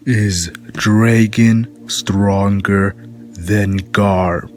Is Dragon stronger than Garp?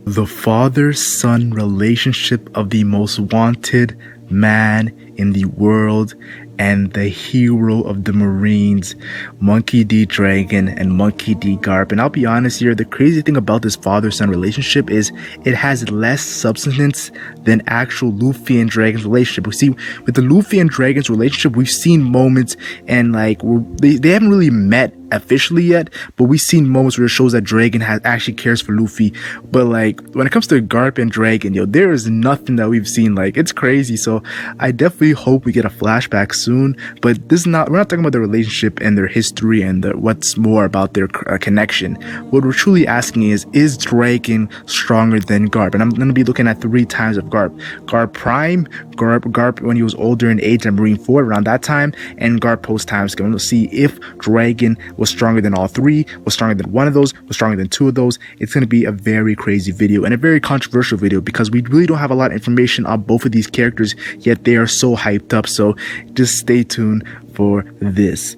The father-son relationship of the most wanted man in the world and the hero of the Marines, Monkey D. Dragon and Monkey D. Garp. And I'll be honest here, the crazy thing about this father-son relationship is it has less substance than actual Luffy and Dragon's relationship. We see with the Luffy and Dragon's relationship, we've seen moments and like they haven't really met officially yet, but we've seen moments where it shows that Dragon actually cares for Luffy. But like when it comes to Garp and Dragon, there is nothing that we've seen. Like, it's crazy. So I definitely hope we get a flashback soon, but we're not talking about the relationship and their history and what's more about their connection. What we're truly asking is Dragon stronger than Garp? And I'm going to be looking at 3 times of Garp. Garp Prime, Garp when he was older in age and Marine 4 around that time, and Garp post time skip. We'll see if Dragon was stronger than all 3, was stronger than one of those, was stronger than 2 of those. It's going to be a very crazy video and a very controversial video because we really don't have a lot of information on both of these characters, yet they are so hyped up. So just stay tuned for this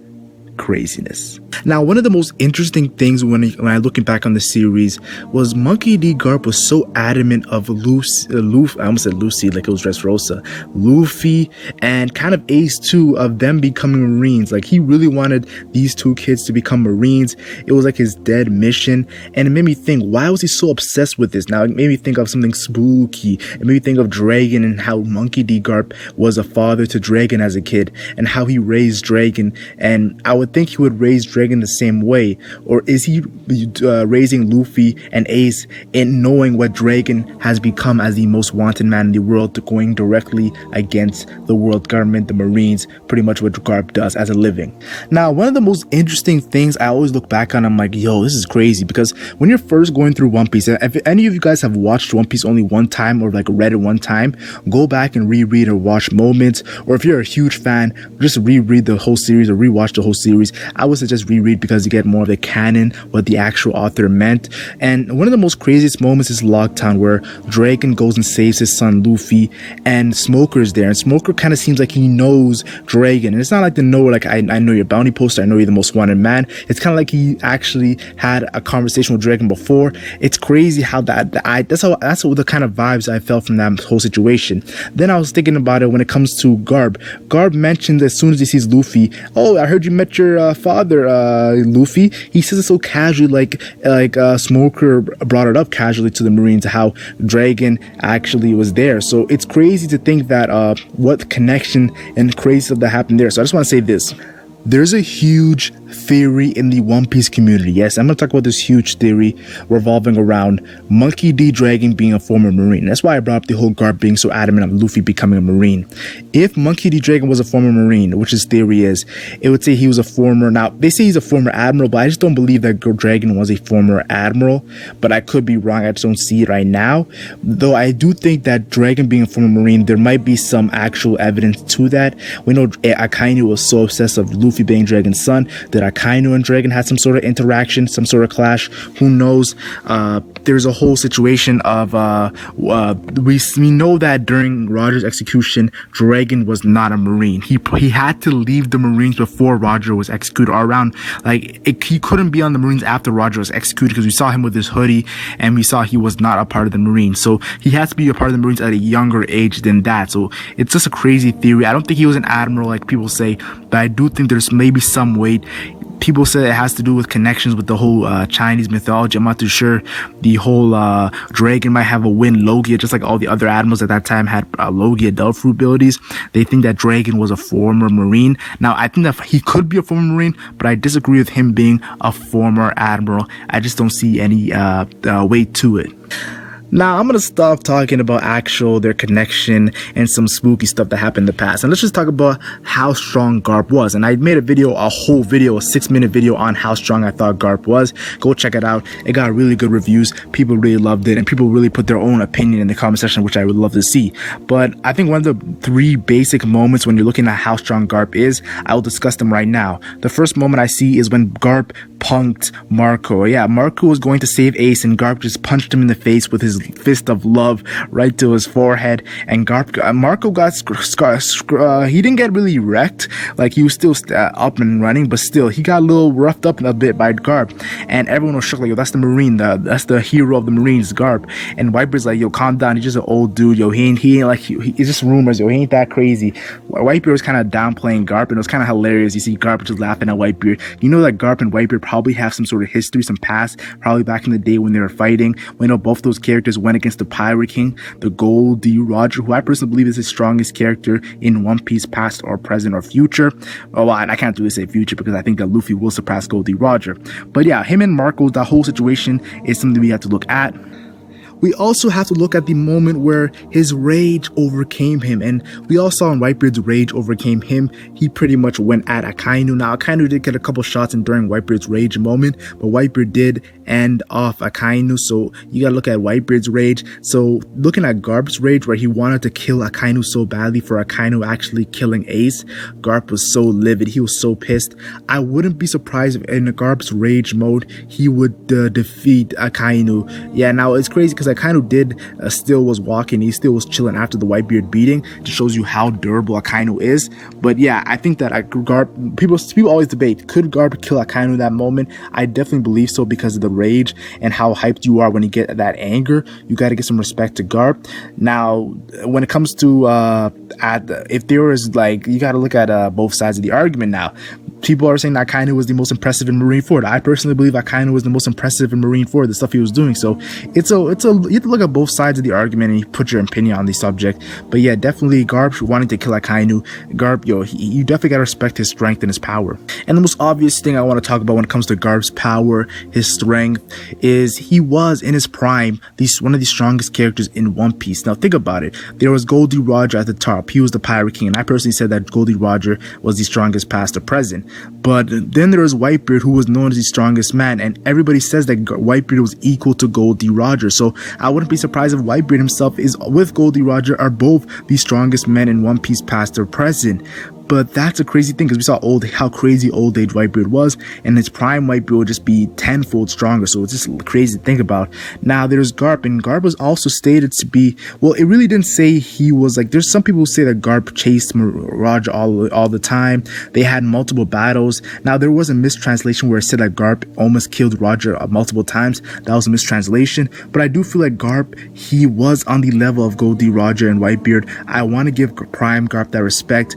craziness. Now, one of the most interesting things when I looking back on the series was Monkey D. Garp was so adamant of Luffy, I almost said Lucy like it was Dressrosa, Luffy and kind of Ace too, of them becoming Marines. Like, he really wanted these 2 kids to become Marines. It was like his dead mission, and it made me think, why was he so obsessed with this? Now, it made me think of something spooky. It made me think of Dragon and how Monkey D. Garp was a father to Dragon as a kid and how he raised Dragon, and I would think he would raise Dragon the same way. Or is he raising Luffy and Ace in knowing what Dragon has become as the most wanted man in the world, to going directly against the world government, the Marines, pretty much what Garp does as a living? Now, one of the most interesting things I always look back on, I'm like, yo, this is crazy, because when you're first going through One Piece, if any of you guys have watched One Piece only one time or like read it one time, go back and reread or watch moments, or if you're a huge fan, just reread the whole series or rewatch the whole series. I would suggest reread because you get more of the canon, what the actual author meant. And one of the most craziest moments is Logtown, where Dragon goes and saves his son Luffy, and Smoker's there, and Smoker kind of seems like he knows Dragon. And it's not like the know, like I know your bounty poster, I know you're the most wanted man. It's kind of like he actually had a conversation with Dragon before. It's crazy how that's the kind of vibes I felt from that whole situation. Then I was thinking about it when it comes to Garp. Garp mentioned as soon as he sees Luffy, oh, I heard you met your father, Luffy. He says it so casually, like Smoker brought it up casually to the Marines, how Dragon actually was there. So it's crazy to think that what connection and crazy stuff that happened there. So I just want to say this. There's a huge theory in the One Piece community. Yes, I'm going to talk about this huge theory revolving around Monkey D. Dragon being a former Marine. That's why I brought up the whole Garp being so adamant of Luffy becoming a Marine. If Monkey D. Dragon was a former Marine, which his theory is, it would say he was a former, now they say he's a former admiral, but I just don't believe that Dragon was a former admiral, but I could be wrong. I just don't see it right now. Though I do think that Dragon being a former Marine, there might be some actual evidence to that. We know Akainu was so obsessed with Luffy being Dragon's son that Akainu and Dragon had some sort of interaction, some sort of clash. Who knows? There's a whole situation of we know that during Roger's execution, Dragon was not a Marine. He had to leave the Marines before Roger was executed, or around, like, he couldn't be on the Marines after Roger was executed, because we saw him with his hoodie and we saw he was not a part of the Marines. So he has to be a part of the Marines at a younger age than that. So it's just a crazy theory. I don't think he was an admiral like people say, but I do think there's maybe some weight. People say it has to do with connections with the whole Chinese mythology. I'm not too sure. The whole Dragon might have a Wind Logia, just like all the other admirals at that time had Logia adult fruit abilities. They think that Dragon was a former Marine. Now, I think that he could be a former Marine, but I disagree with him being a former admiral. I just don't see any weight to it. Now, I'm going to stop talking about their connection and some spooky stuff that happened in the past. And let's just talk about how strong Garp was. And I made a whole video, a 6-minute video on how strong I thought Garp was. Go check it out. It got really good reviews. People really loved it. And people really put their own opinion in the comment section, which I would love to see. But I think one of the 3 basic moments when you're looking at how strong Garp is, I will discuss them right now. The first moment I see is when Garp punked Marco. Yeah, Marco was going to save Ace and Garp just punched him in the face with his fist of love right to his forehead. And Marco got he didn't get really wrecked, like he was still up and running, but still he got a little roughed up a bit by Garp, and everyone was shook like, yo, that's the Marine, that's the hero of the Marines, Garp. And Whitebeard's like, yo, calm down, he's just an old dude, yo, he ain't like it's just rumors, yo, he ain't that crazy. Whitebeard was kind of downplaying Garp, and it was kind of hilarious. You see Garp just laughing at Whitebeard. You know that Garp and Whitebeard probably have some sort of history, some past, probably back in the day when they were fighting. We know both those characters went against the Pirate King, the Goldie Roger, who I personally believe is the strongest character in One Piece, past or present or future. Oh, well, I can't really say future because I think that Luffy will surpass Goldie Roger. But yeah, him and Marco, that whole situation is something we have to look at. We also have to look at the moment where his rage overcame him, and we all saw when Whitebeard's rage overcame him, he pretty much went at Akainu. Now, Akainu did get a couple shots in during Whitebeard's rage moment, but Whitebeard did end off Akainu, so you gotta look at Whitebeard's rage. So, looking at Garp's rage, where he wanted to kill Akainu so badly for Akainu actually killing Ace, Garp was so livid, he was so pissed. I wouldn't be surprised if in Garp's rage mode, he would defeat Akainu. Yeah, now it's crazy because Akainu did still was walking, he still was chilling after the Whitebeard beating. Just shows you how durable Akainu is. But yeah, I think that Garp, people always debate, could Garp kill Akainu in that moment? I definitely believe so because of the rage and how hyped you are when you get that anger. You got to get some respect to Garp. Now, when it comes to if there was like, you got to look at both sides of the argument now. People are saying that Akainu was the most impressive in Marineford. I personally believe Akainu was the most impressive in Marineford, the stuff he was doing. So you have to look at both sides of the argument and you put your opinion on the subject. But yeah, definitely Garp wanting to kill Akainu. Garp, yo, you definitely gotta respect his strength and his power. And the most obvious thing I want to talk about when it comes to Garp's power, his strength, is he was in his prime one of the strongest characters in One Piece. Now think about it. There was Goldie Roger at the top. He was the Pirate King, and I personally said that Goldie Roger was the strongest past or present. But then there was Whitebeard, who was known as the strongest man, and everybody says that Whitebeard was equal to Goldie Roger. So I wouldn't be surprised if Whitebeard himself is with Goldie Roger are both the strongest men in One Piece past or present. But that's a crazy thing because we saw how crazy old age Whitebeard was, and his prime Whitebeard would just be tenfold stronger. So it's just crazy to think about. Now there's Garp, and Garp was also stated to be, well, it really didn't say he was like, there's some people who say that Garp chased Roger all the time. They had multiple battles. Now there was a mistranslation where it said that Garp almost killed Roger multiple times. That was a mistranslation. But I do feel like Garp, he was on the level of Goldie Roger and Whitebeard. I want to give prime Garp that respect.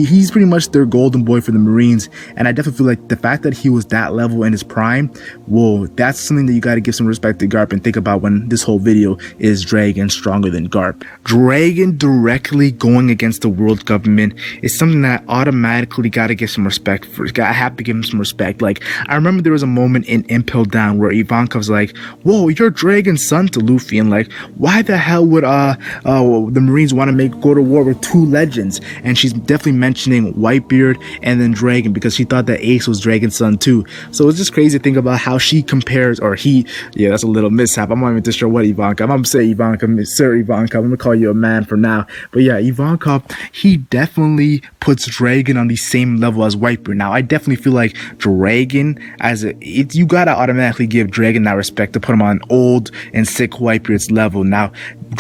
He's pretty much their golden boy for the Marines, and I definitely feel like the fact that he was that level in his prime, whoa, that's something that you got to give some respect to Garp and think about when this whole video is Dragon stronger than Garp. Dragon directly going against the world government is something that I automatically got to give some respect for. I have to give him some respect. Like, I remember there was a moment in Impel Down where Ivankov's like, whoa, you're Dragon's son to Luffy, and like, why the hell would the Marines want to go to war with two legends? And she's definitely mentioning Whitebeard and then Dragon because she thought that Ace was Dragon's son too. So it's just crazy to think about how she compares, or yeah, that's a little mishap. I'm not even too sure what Ivanka. I'm gonna say Ivanka, Sir Ivanka. I'm gonna call you a man for now. But yeah, Ivanka, he definitely puts Dragon on the same level as Whitebeard. Now, I definitely feel like Dragon, you gotta automatically give Dragon that respect to put him on old and sick Whitebeard's level. Now,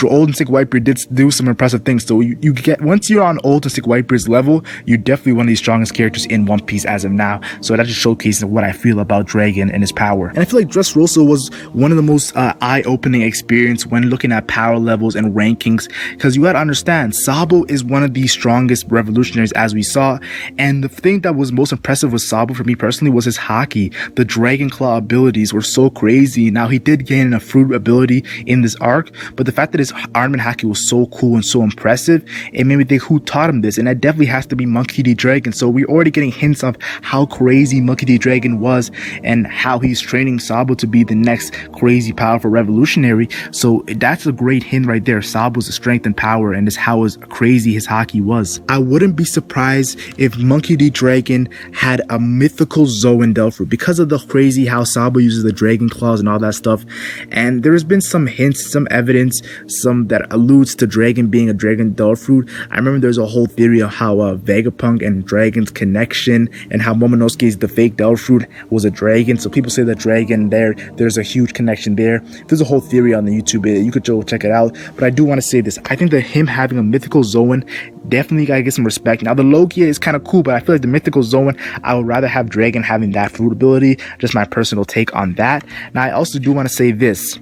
old and sick Whitebeard did do some impressive things. So you get, once you're on old and sick Whitebeard's level, you're definitely one of the strongest characters in One Piece as of now. So that just showcases what I feel about Dragon and his power. And I feel like Dressrosa was one of the most eye-opening experience when looking at power levels and rankings, because you gotta understand, Sabo is one of the strongest revolutionaries as we saw, and the thing that was most impressive with Sabo for me personally was his haki. The Dragon Claw abilities were so crazy. Now, he did gain a fruit ability in this arc, but the fact that his armament haki was so cool and so impressive, it made me think, who taught him this? And that definitely has to be Monkey D. Dragon. So we're already getting hints of how crazy Monkey D. Dragon was and how he's training Sabo to be the next crazy powerful revolutionary. So that's a great hint right there. Sabo's strength and power, and how crazy his haki was. I wouldn't be surprised if Monkey D. Dragon had a mythical Zoan fruit because of the crazy how Sabo uses the Dragon Claws and all that stuff. And there has been some hints, some evidence, some that alludes to Dragon being a Dragon fruit. I remember there's a whole theory of how Vegapunk and Dragon's connection, and how Momonosuke's the fake Devil Fruit was a dragon. So people say that dragon there's a huge connection there. There's a whole theory on the YouTube. You could go check it out. But I do want to say this. I think that him having a mythical Zoan definitely gotta get some respect. Now the Logia is kind of cool, but I feel like the mythical Zoan, I would rather have Dragon having that fruit ability. Just my personal take on that. Now I also do want to say this.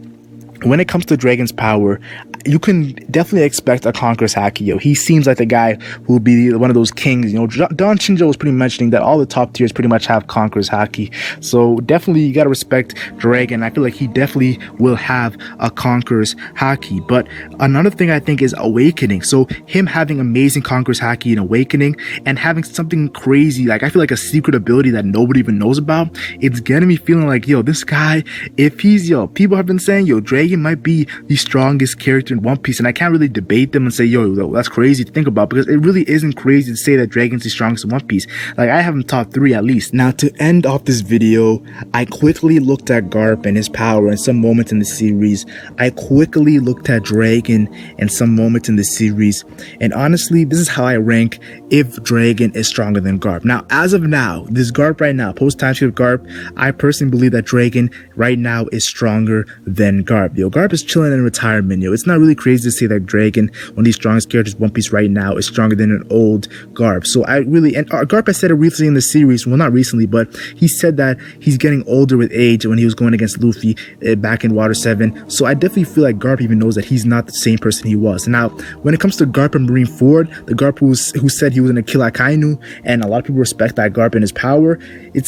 When it comes to Dragon's power, you can definitely expect a Conqueror's Haki. Yo, he seems like the guy who will be one of those kings. You know, Don Shinjo was pretty mentioning that all the top tiers pretty much have Conqueror's Haki. So definitely you gotta respect Dragon. I feel like he definitely will have a Conqueror's Haki. But another thing I think is Awakening. So him having amazing Conqueror's Haki and Awakening, and having something crazy, like I feel like a secret ability that nobody even knows about, it's getting me feeling like, yo, this guy, if he's, people have been saying, yo, Dragon might be the strongest character in One Piece, and I can't really debate them and say, yo, that's crazy to think about, because it really isn't crazy to say that Dragon's the strongest in One Piece. Like, I have him top 3 at least. Now, to end off this video, I quickly looked at Garp and his power in some moments in the series. I quickly looked at Dragon and some moments in the series, and honestly, this is how I rank if Dragon is stronger than Garp. Now, as of now, this Garp right now, post-timeskip Garp, I personally believe that Dragon right now is stronger than Garp. Yo, Garp is chilling in retirement. Yo, it's not really crazy to say that Dragon, one of the strongest characters in One Piece right now, is stronger than an old Garp. So I really, and Garp has said it recently in the series, well, not recently, but he said that he's getting older with age when he was going against Luffy back in Water 7. So I definitely feel like Garp even knows that he's not the same person he was. Now, when it comes to Garp and Marineford, the Garp who said he was going to kill Akainu, and a lot of people respect that Garp and his power,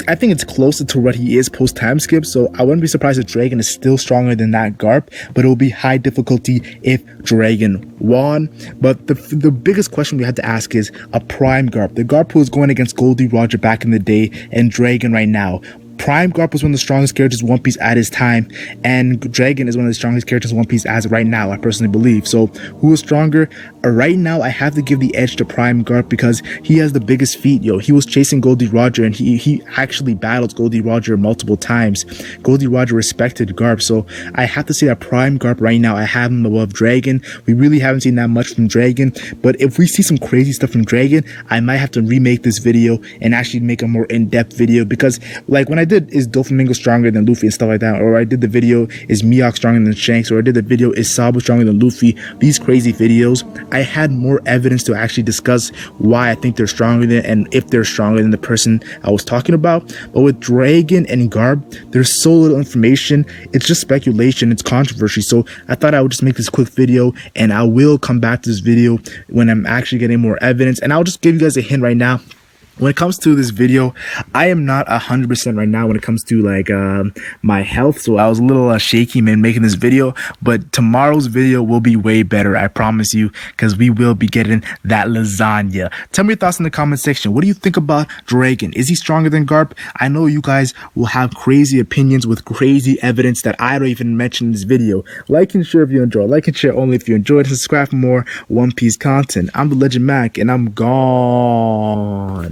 I think it's closer to what he is post-time skip, so I wouldn't be surprised if Dragon is still stronger than that Garp, but it will be high difficulty if Dragon won. But the biggest question we had to ask is a Prime Garp, the Garp who was going against Goldie Roger back in the day, and Dragon right now. Prime Garp was one of the strongest characters in One Piece at his time, and Dragon is one of the strongest characters in One Piece as of right now, I personally believe. So who is stronger? Right now, I have to give the edge to Prime Garp because he has the biggest feat. Yo, he was chasing Goldie Roger, and he actually battled Goldie Roger multiple times. Goldie Roger respected Garp, so I have to say that Prime Garp right now, I have him above Dragon. We really haven't seen that much from Dragon, but if we see some crazy stuff from Dragon, I might have to remake this video and actually make a more in-depth video, because like when I did is Doflamingo stronger than Luffy and stuff like that, or I did the video is Mihawk stronger than Shanks, or I did the video is Sabo stronger than Luffy, these crazy videos, I had more evidence to actually discuss why I think they're stronger than, and if they're stronger than the person I was talking about. But with Dragon and Garp, there's so little information, it's just speculation, it's controversy. So I thought I would just make this quick video, and I will come back to this video when I'm actually getting more evidence, and I'll just give you guys a hint right now. When it comes to this video, I am not 100% right now when it comes to like my health, so I was a little shaky, man, making this video, but tomorrow's video will be way better, I promise you, because we will be getting that lasagna. Tell me your thoughts in the comment section. What do you think about Dragon? Is he stronger than Garp? I know you guys will have crazy opinions with crazy evidence that I don't even mention in this video. Like and share if you enjoyed. Like and share only if you enjoyed. Subscribe for more One Piece content. I'm the Legend Mac, and I'm gone.